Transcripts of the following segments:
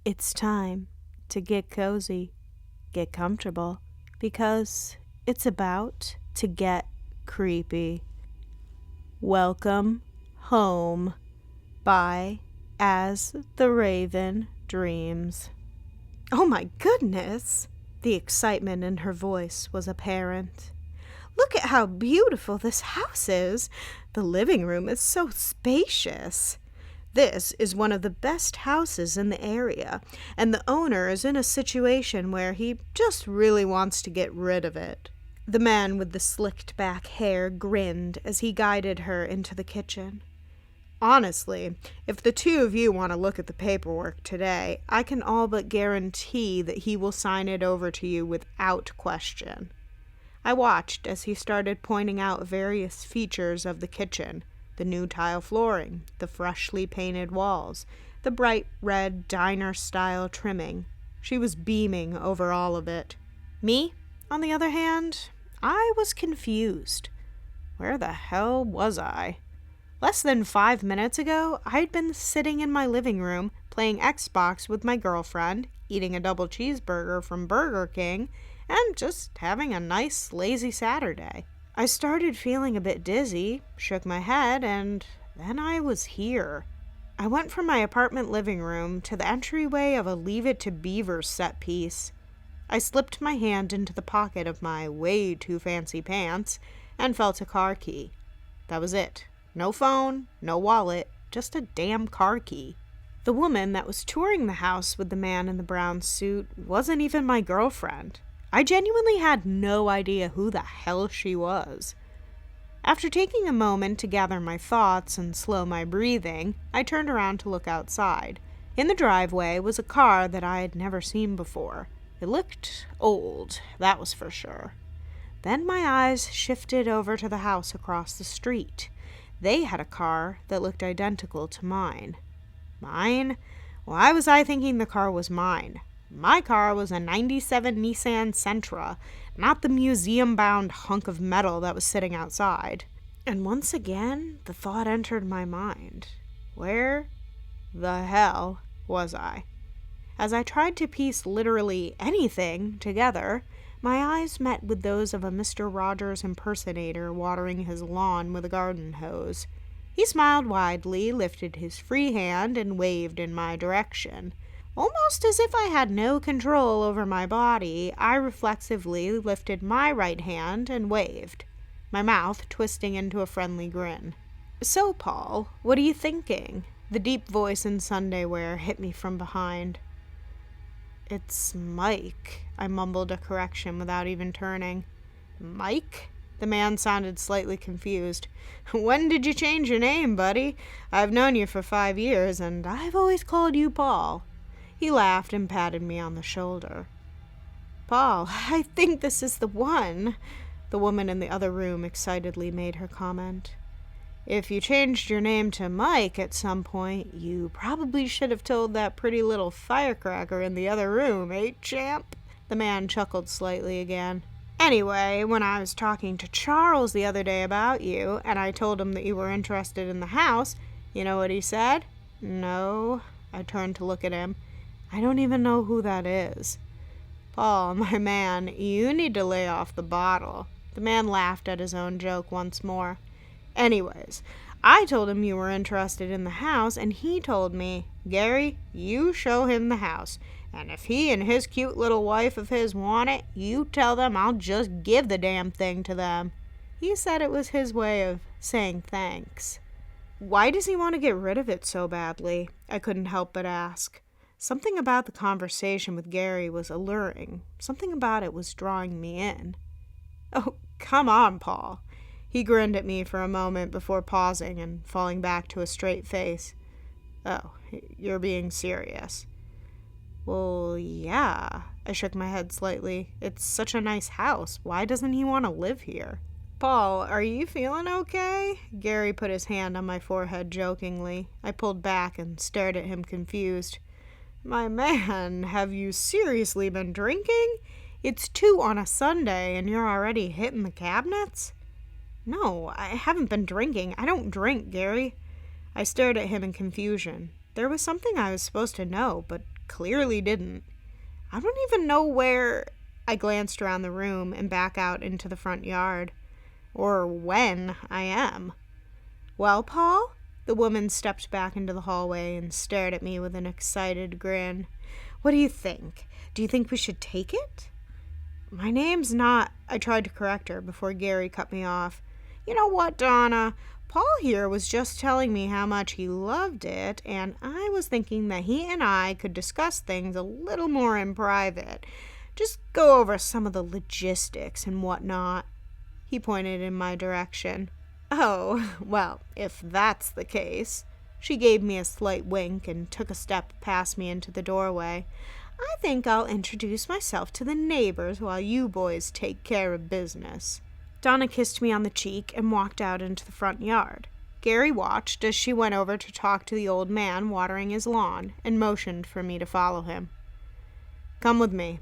It's time to get cozy, get comfortable, because it's about to get creepy. Welcome home by AsTheRavenDreams. Oh my goodness! The excitement in her voice was apparent. Look at how beautiful this house is. The living room is so spacious. This is one of the best houses in the area, and the owner is in a situation where he just really wants to get rid of it. The man with the slicked back hair grinned as he guided her into the kitchen. Honestly, if the two of you want to look at the paperwork today, I can all but guarantee that he will sign it over to you without question. I watched as he started pointing out various features of the kitchen. The new tile flooring, the freshly painted walls, the bright red diner-style trimming. She was beaming over all of it. Me, on the other hand, I was confused. Where the hell was I? Less than 5 minutes ago, I'd been sitting in my living room, playing Xbox with my girlfriend, eating a double cheeseburger from Burger King, and just having a nice, lazy Saturday. I started feeling a bit dizzy, shook my head, and then I was here. I went from my apartment living room to the entryway of a Leave It to Beaver set piece. I slipped my hand into the pocket of my way too fancy pants and felt a car key. That was it. No phone, no wallet, just a damn car key. The woman that was touring the house with the man in the brown suit wasn't even my girlfriend. I genuinely had no idea who the hell she was. After taking a moment to gather my thoughts and slow my breathing, I turned around to look outside. In the driveway was a car that I had never seen before. It looked old, that was for sure. Then my eyes shifted over to the house across the street. They had a car that looked identical to mine. Mine? Why was I thinking the car was mine? My car was a '97 Nissan Sentra, not the museum-bound hunk of metal that was sitting outside. And once again, the thought entered my mind. Where the hell was I? As I tried to piece literally anything together, my eyes met with those of a Mr. Rogers impersonator watering his lawn with a garden hose. He smiled widely, lifted his free hand, and waved in my direction. Almost as if I had no control over my body, I reflexively lifted my right hand and waved, my mouth twisting into a friendly grin. "So, Paul, what are you thinking?" The deep voice in Sunday wear hit me from behind. "It's Mike," I mumbled a correction without even turning. "Mike?" The man sounded slightly confused. "When did you change your name, buddy? I've known you for 5 years, and I've always called you Paul." He laughed and patted me on the shoulder. "Paul, I think this is the one," the woman in the other room excitedly made her comment. "If you changed your name to Mike at some point, you probably should have told that pretty little firecracker in the other room, eh, champ?" The man chuckled slightly again. "Anyway, when I was talking to Charles the other day about you, and I told him that you were interested in the house, you know what he said?" "No." I turned to look at him. "I don't even know who that is." "Paul, my man, you need to lay off the bottle." The man laughed at his own joke once more. "Anyways, I told him you were interested in the house, and he told me, 'Gary, you show him the house, and if he and his cute little wife of his want it, you tell them I'll just give the damn thing to them.' He said it was his way of saying thanks." "Why does he want to get rid of it so badly?" I couldn't help but ask. Something about the conversation with Gary was alluring. Something about it was drawing me in. "Oh, come on, Paul." He grinned at me for a moment before pausing and falling back to a straight face. "Oh, you're being serious." "Well, yeah." I shook my head slightly. "It's such a nice house. Why doesn't he want to live here?" "Paul, are you feeling okay?" Gary put his hand on my forehead jokingly. I pulled back and stared at him confused. "My man, have you seriously been drinking? It's 2 on a Sunday and you're already hitting the cabinets?" "No, I haven't been drinking. I don't drink, Gary." I stared at him in confusion. There was something I was supposed to know, but clearly didn't. I don't even know where... I glanced around the room and back out into the front yard. Or when I am. Well, Paul? The woman stepped back into the hallway and stared at me with an excited grin. What do you think? Do you think we should take it? My name's not... I tried to correct her before Gary cut me off. You know what, Donna? Paul here was just telling me how much he loved it, and I was thinking that he and I could discuss things a little more in private. Just go over some of the logistics and whatnot. He pointed in my direction. Oh, well, if that's the case. She gave me a slight wink and took a step past me into the doorway. I think I'll introduce myself to the neighbors while you boys take care of business. Donna kissed me on the cheek and walked out into the front yard. Gary watched as she went over to talk to the old man watering his lawn and motioned for me to follow him. Come with me.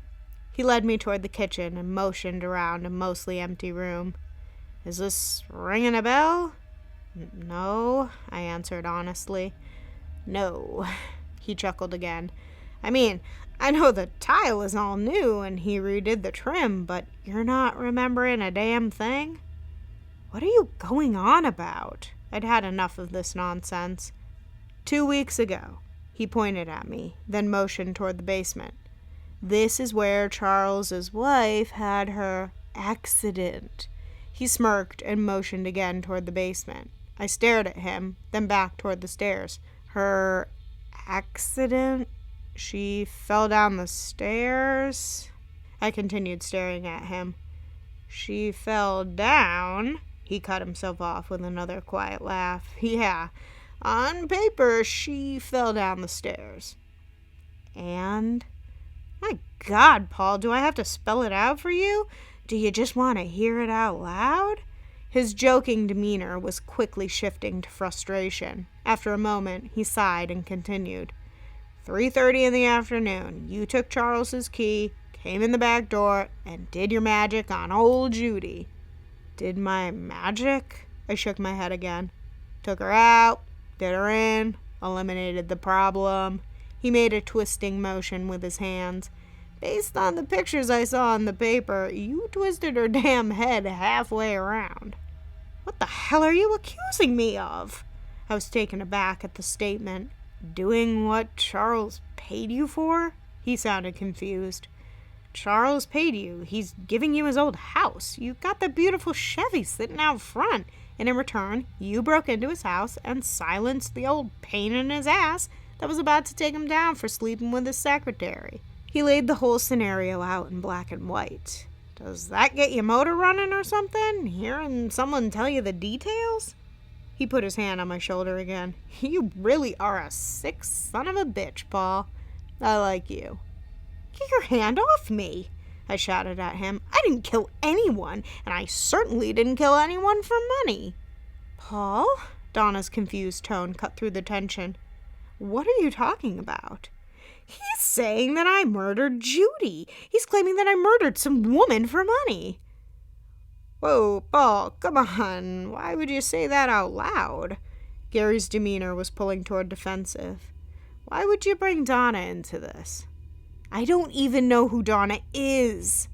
He led me toward the kitchen and motioned around a mostly empty room. Is this ringing a bell? No, I answered honestly. No, he chuckled again. I mean, I know the tile is all new and he redid the trim, but you're not remembering a damn thing? What are you going on about? I'd had enough of this nonsense. 2 weeks ago, he pointed at me, then motioned toward the basement. This is where Charles's wife had her accident. He smirked and motioned again toward the basement. I stared at him, then back toward the stairs. Her accident? She fell down the stairs? I continued staring at him. She fell down? He cut himself off with another quiet laugh. Yeah, on paper, she fell down the stairs. And? My God, Paul, do I have to spell it out for you? Do you just want to hear it out loud? His joking demeanor was quickly shifting to frustration. After a moment, he sighed and continued. 3:30 in the afternoon, you took Charles's key, came in the back door, and did your magic on old Judy. Did my magic? I shook my head again. Took her out, did her in, eliminated the problem. He made a twisting motion with his hands. Based on the pictures I saw in the paper, you twisted her damn head halfway around. What the hell are you accusing me of? I was taken aback at the statement. Doing what Charles paid you for? He sounded confused. Charles paid you. He's giving you his old house. You got the beautiful Chevy sitting out front. And in return, you broke into his house and silenced the old pain in his ass that was about to take him down for sleeping with his secretary. He laid the whole scenario out in black and white. Does that get your motor running or something? Hearing someone tell you the details? He put his hand on my shoulder again. You really are a sick son of a bitch, Paul. I like you. Get your hand off me, I shouted at him. I didn't kill anyone, and I certainly didn't kill anyone for money. Paul? Donna's confused tone cut through the tension. What are you talking about? He's saying that I murdered Judy. He's claiming that I murdered some woman for money. Whoa, Paul, come on. Why would you say that out loud? Gary's demeanor was pulling toward defensive. Why would you bring Donna into this? I don't even know who Donna is.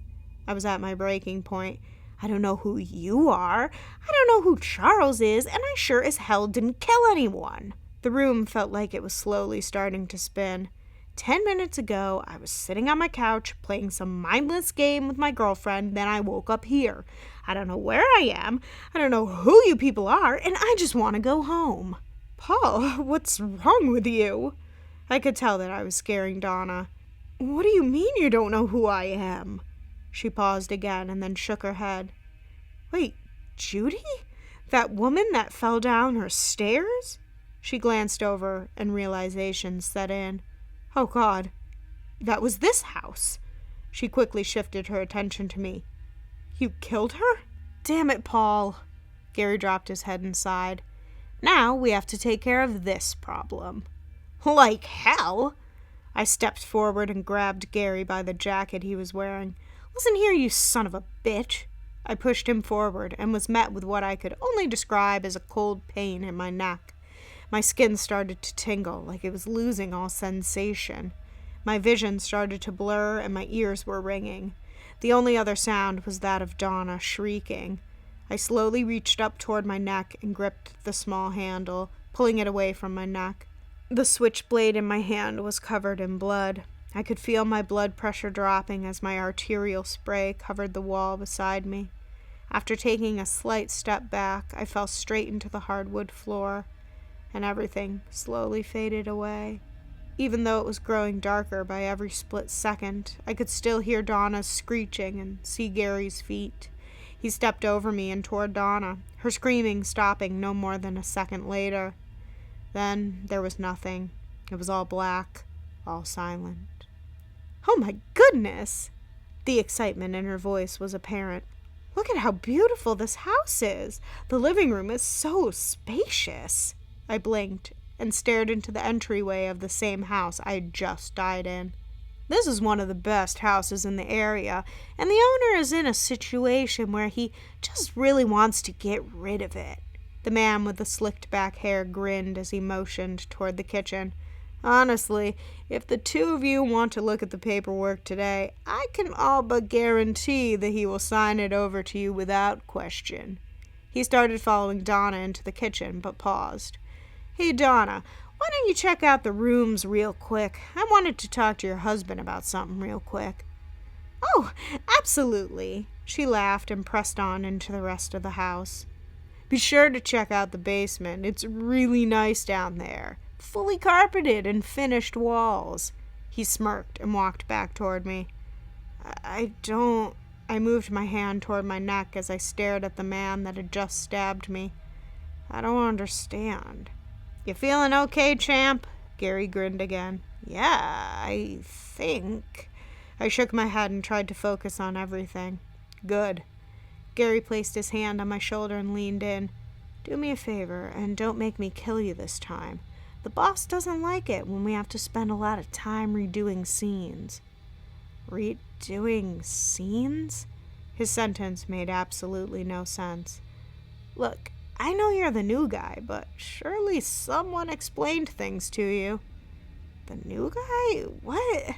I was at my breaking point. I don't know who you are. I don't know who Charles is, and I sure as hell didn't kill anyone. The room felt like it was slowly starting to spin. 10 minutes ago, I was sitting on my couch playing some mindless game with my girlfriend, then I woke up here. I don't know where I am, I don't know who you people are, and I just want to go home. Paul, what's wrong with you? I could tell that I was scaring Donna. What do you mean you don't know who I am? She paused again and then shook her head. Wait, Judy? That woman that fell down her stairs? She glanced over and realization set in. Oh, God, that was this house. She quickly shifted her attention to me. You killed her? Damn it, Paul. Gary dropped his head and sighed. Now we have to take care of this problem. Like hell? I stepped forward and grabbed Gary by the jacket he was wearing. Listen here, you son of a bitch. I pushed him forward and was met with what I could only describe as a cold pain in my neck. My skin started to tingle like it was losing all sensation. My vision started to blur and my ears were ringing. The only other sound was that of Donna shrieking. I slowly reached up toward my neck and gripped the small handle, pulling it away from my neck. The switchblade in my hand was covered in blood. I could feel my blood pressure dropping as my arterial spray covered the wall beside me. After taking a slight step back, I fell straight into the hardwood floor, and everything slowly faded away. Even though it was growing darker by every split second, I could still hear Donna's screeching and see Gary's feet. He stepped over me and toward Donna, her screaming stopping no more than a second later. Then there was nothing. It was all black, all silent. "Oh my goodness!" The excitement in her voice was apparent. "Look at how beautiful this house is. The living room is so spacious." I blinked and stared into the entryway of the same house I had just died in. This is one of the best houses in the area, and the owner is in a situation where he just really wants to get rid of it. The man with the slicked back hair grinned as he motioned toward the kitchen. "Honestly, if the two of you want to look at the paperwork today, I can all but guarantee that he will sign it over to you without question." He started following Donna into the kitchen, but paused. "Hey, Donna, why don't you check out the rooms real quick? I wanted to talk to your husband about something real quick." "Oh, absolutely." She laughed and pressed on into the rest of the house. "Be sure to check out the basement. It's really nice down there. Fully carpeted and finished walls." He smirked and walked back toward me. I moved my hand toward my neck as I stared at the man that had just stabbed me. "I don't understand." "You feeling okay, champ?" Gary grinned again. "Yeah, I think." I shook my head and tried to focus on everything. "Good." Gary placed his hand on my shoulder and leaned in. "Do me a favor and don't make me kill you this time. The boss doesn't like it when we have to spend a lot of time redoing scenes." "Redoing scenes?" His sentence made absolutely no sense. "Look, I know you're the new guy, but surely someone explained things to you." "The new guy? What?"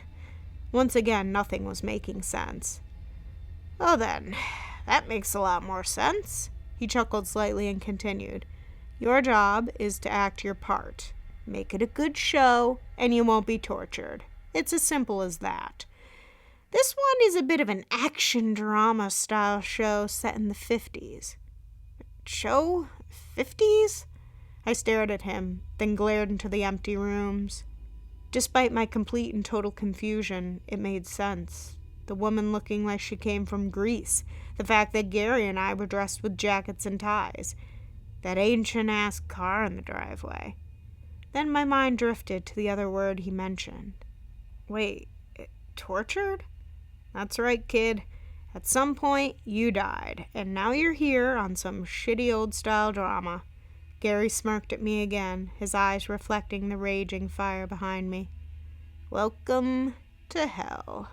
Once again, nothing was making sense. "Oh then, that makes a lot more sense." He chuckled slightly and continued. "Your job is to act your part. Make it a good show, and you won't be tortured. It's as simple as that. This one is a bit of an action drama style show set in the 50s. "Show? 50s? I stared at him, then glared into the empty rooms. Despite my complete and total confusion, it made sense. The woman looking like she came from Greece, the fact that Gary and I were dressed with jackets and ties, that ancient-ass car in the driveway. Then my mind drifted to the other word he mentioned. "Wait, tortured?" "That's right, kid. At some point, you died, and now you're here on some shitty old-style drama." Gary smirked at me again, his eyes reflecting the raging fire behind me. "Welcome to hell."